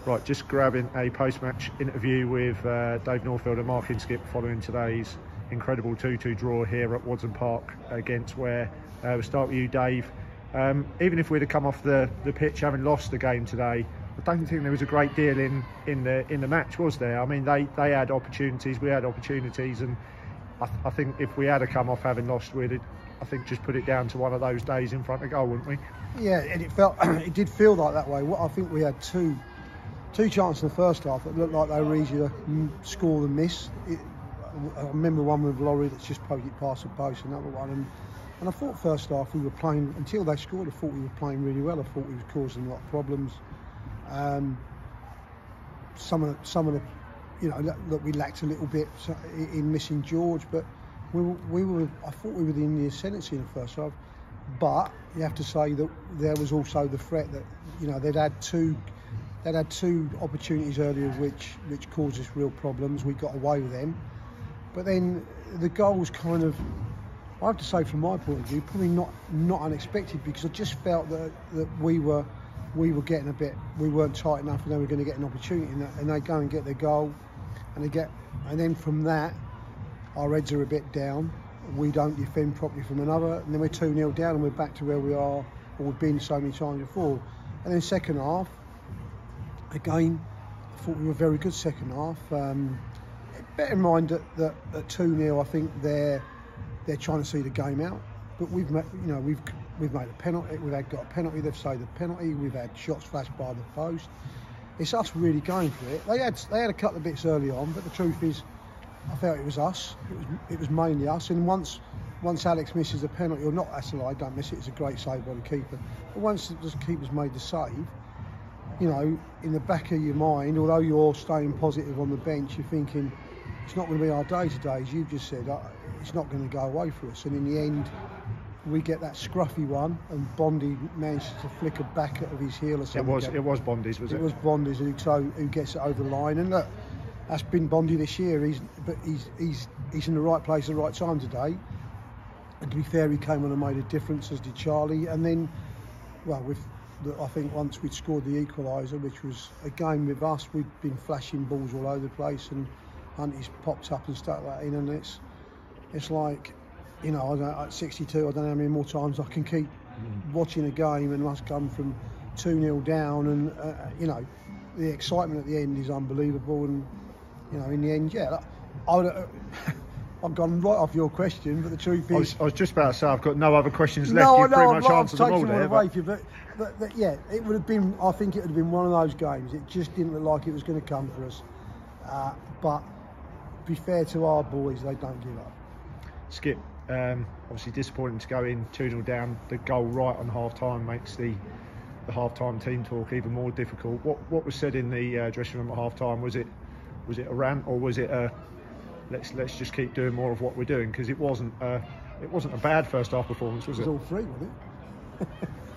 Right, just grabbing a post-match interview with Dave Northfield and Mark Inskip following today's incredible 2-2 draw here at Waddesdon Park against Ware. We'll start with you, Dave. Even if we'd have come off the pitch having lost the game today, I don't think there was a great deal in the match, was there? I mean, they had opportunities, we had opportunities, and I think if we had come off having lost, we'd, I think, just put it down to one of those days in front of goal, wouldn't we? Yeah, and it did feel like that way. I think we had two chances in the first half that looked like they were easier to score than miss. I remember one with Laurie that's just poked it past the post, another one, and I thought first half we were playing, until they scored, I thought we were playing really well. I thought we were causing a lot of problems. Some of the, look, we lacked a little bit in missing George, but we were. I thought we were in the ascendancy in the first half. But you have to say that there was also the threat that they'd had two opportunities earlier which caused us real problems. We got away with them, but then the goals kind of, I have to say from my point of view, probably not unexpected, because I just felt that we were getting a bit, we weren't tight enough, and they were going to get an opportunity, and they go and get their goal, and then from that our heads are a bit down. We don't defend properly from another, and then we're 2-0 down, and we're back to where we are, or we've been so many times before. And then second half, again, I thought we were very good second half. Bear in mind that at 2-0, I think they're trying to see the game out. But we've made a penalty. Got a penalty. They've saved the penalty. We've had shots flashed by the post. It's us really going for it. They had a couple of bits early on, but the truth is, I felt it was us. It was mainly us. And once Alex misses a penalty, or not, that's a lie, don't miss it. It's a great save by the keeper. But once the keeper's made the save, in the back of your mind, although you're staying positive on the bench, you're thinking it's not going to be our day today, as you've just said. It's not going to go away for us. And in the end, we get that scruffy one, and Bondi managed to flick a back of his heel or something. It was Bondi's, was it? It was Bondi's who gets it over the line. And look, that's been Bondi this year. He's in the right place at the right time today. And to be fair, he came on and made a difference, as did Charlie. And then, I think once we'd scored the equaliser, which was, again, with us, we'd been flashing balls all over the place, and Hunty's popped up and stuck that in, and it's like, at 62, I don't know how many more times I can keep watching a game and us come from 2-0 down, and the excitement at the end is unbelievable, and in the end, I've gone right off your question, but the truth is, I was just about to say I've got no other questions left. You've pretty much answered them all there. But yeah, it would have been. I think it would have been one of those games. It just didn't look like it was going to come for us. But to be fair to our boys, they don't give up. Skip, obviously disappointing to go in 2-0 down. The goal right on half-time makes the half-time team talk even more difficult. What was said in the dressing room at half-time? Was it a rant, or was it a let's just keep doing more of what we're doing? Because it wasn't a bad first half performance, was it? It was all three, wasn't it?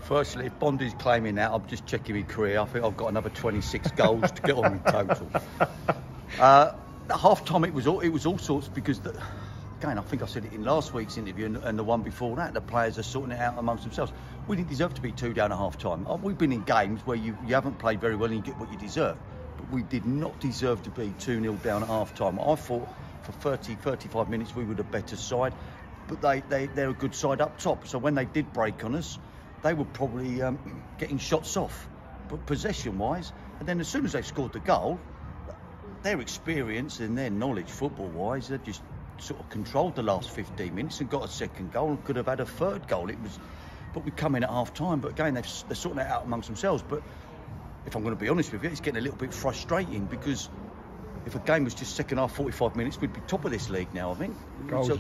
Firstly, if Bondi's claiming that, I'm just checking my career. I think I've got another 26 goals to get on in total. At half-time, it was all sorts, because again, I think I said it in last week's interview and the one before that, the players are sorting it out amongst themselves. We didn't deserve to be 2 down at half-time. We've been in games where you haven't played very well and you get what you deserve. But we did not deserve to be 2-0 down at half-time. I thought for 35 minutes we were the better side, but they're a good side up top. So when they did break on us, they were probably getting shots off, but possession-wise. And then as soon as they scored the goal, their experience and their knowledge football-wise, they just sort of controlled the last 15 minutes and got a second goal and could have had a third goal. But we come in at half-time, but again, they're sorting that out amongst themselves. But if I'm going to be honest with you, it's getting a little bit frustrating, because if a game was just second half 45 minutes, we'd be top of this league now, I think.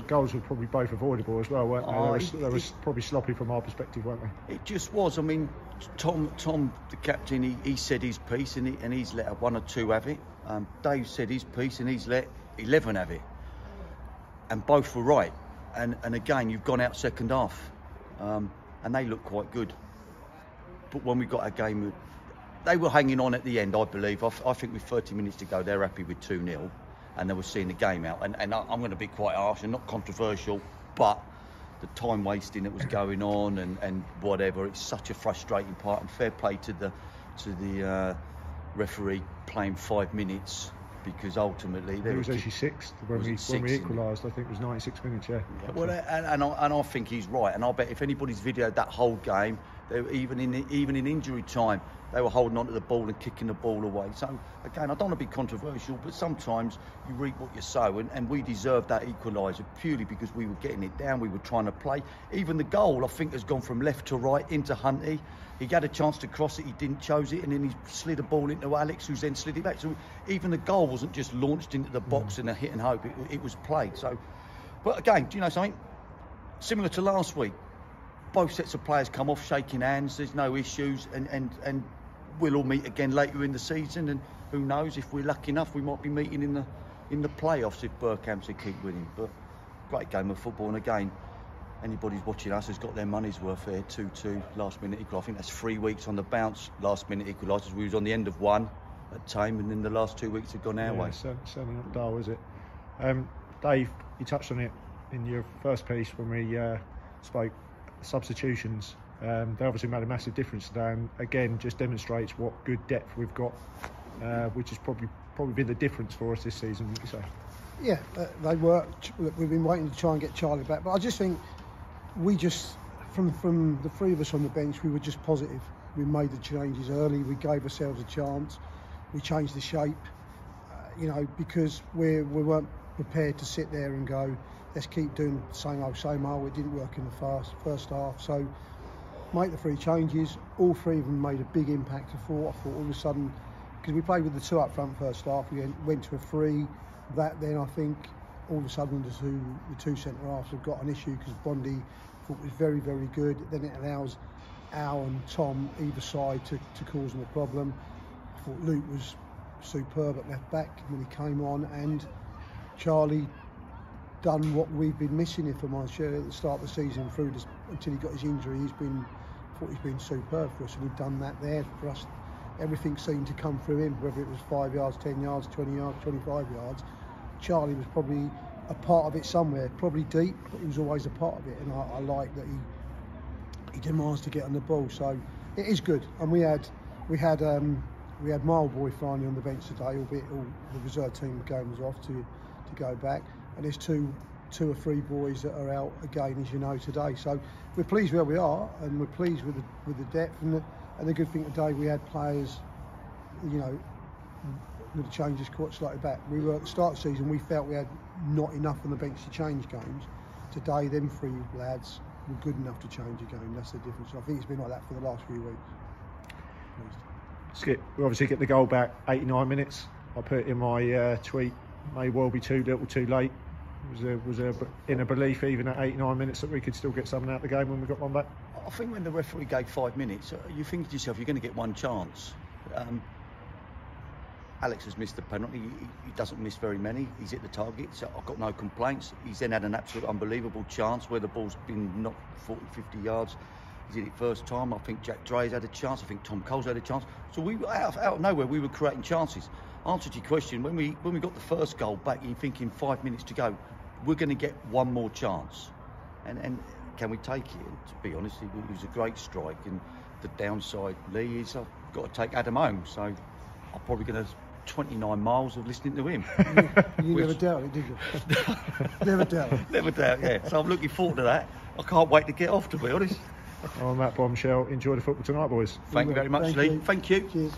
Goals were probably both avoidable as well, weren't they? They were probably sloppy from our perspective, weren't they? It just was. I mean, Tom, the captain, he said his piece, and he's let one or two have it. Dave said his piece, and he's let 11 have it. And both were right. And again, you've gone out second half, and they look quite good. But when we got our game, they were hanging on at the end, I believe. I think with 30 minutes to go, they're happy with 2-0, and they were seeing the game out. And I'm going to be quite harsh and not controversial, but the time wasting that was going on and whatever, it's such a frustrating part. And fair play to the referee playing 5 minutes, because ultimately He was actually sixth when we equalised. I think it was 96 minutes. Yeah. Well, and I think he's right, and I bet if anybody's videoed that whole game, even in injury time, they were holding on to the ball and kicking the ball away. So again, I don't want to be controversial, but sometimes you reap what you sow, and we deserved that equaliser purely because we were getting it down, we were trying to play. Even the goal, I think, has gone from left to right into Hunty. He had a chance to cross it, he didn't chose it, and then he slid a ball into Alex, who's then slid it back. So even the goal wasn't just launched into the box and a hit and hope, it was played. So, but again, do you know something? Similar to last week, both sets of players come off shaking hands, there's no issues, and we'll all meet again later in the season, and who knows, if we're lucky enough, we might be meeting in the playoffs if Berkhamsted keep winning. But great game of football, and again, anybody's watching us has got their money's worth here. 2-2 last minute equal. I think that's 3 weeks on the bounce. Last minute equalisers. We was on the end of one at Tame, and then the last 2 weeks have gone our way. Certainly not dull, is it? Dave, you touched on it in your first piece when we spoke. Substitutions. They obviously made a massive difference today, and again just demonstrates what good depth we've got, which has probably been the difference for us this season, would you say? Yeah, they worked. We've been waiting to try and get Charlie back, but I just think we just, from the three of us on the bench, we were just positive. We made the changes early, we gave ourselves a chance, we changed the shape, because we weren't prepared to sit there and go, let's keep doing the same old. It didn't work in the first half. So make the 3 changes. All 3 of them made a big impact. I thought all of a sudden, because we played with the 2 up front first half, we went to a 3. That then I think all of a sudden the two centre halves have got an issue, because Bondi thought was very, very good. Then it allows Al and Tom either side to cause them a problem. I thought Luke was superb at left back when he came on, and Charlie done what we've been missing, if I'm honest, at the start of the season through this, until he got his injury. He's been superb for us, and we've done that there for us. Everything seemed to come through him, whether it was 5 yards, 10 yards, 20 yards, 25 yards. Charlie was probably a part of it somewhere, probably deep, but he was always a part of it, and I like that he demands to get on the ball. So it is good, and we had Mileboy finally on the bench today, albeit all the reserve team game was off to go back, and there's two or three boys that are out again, as you know, today. So we're pleased where we are, and we're pleased with the depth, and the good thing today, we had players, with the changes quite slightly back. We were at the start of the season, we felt we had not enough on the bench to change games. Today, them 3 lads were good enough to change a game. That's the difference. I think it's been like that for the last few weeks. Skip, we obviously get the goal back 89 minutes. I put in my tweet, may well be too little too late. Was there in a belief even at 89 minutes that we could still get something out of the game when we got one back? I think when the referee gave 5 minutes, you think to yourself, you're going to get one chance. Alex has missed the penalty. He doesn't miss very many. He's hit the target, so I've got no complaints. He's then had an absolute unbelievable chance where the ball's been knocked 40, 50 yards. He's hit it first time. I think Jack Dre's had a chance. I think Tom Cole's had a chance. So we out of nowhere, we were creating chances. Answer to your question, when we got the first goal back, you're thinking 5 minutes to go, we're going to get one more chance. And can we take it? And to be honest, it was a great strike. And the downside, Lee, is I've got to take Adam home. So I'm probably going to 29 miles of listening to him. You never doubt it, did you? Never doubt it. Never doubt, yeah. So I'm looking forward to that. I can't wait to get off, to be honest. On that bombshell, enjoy the football tonight, boys. Thank you very much, Lee. Thank you. Cheers.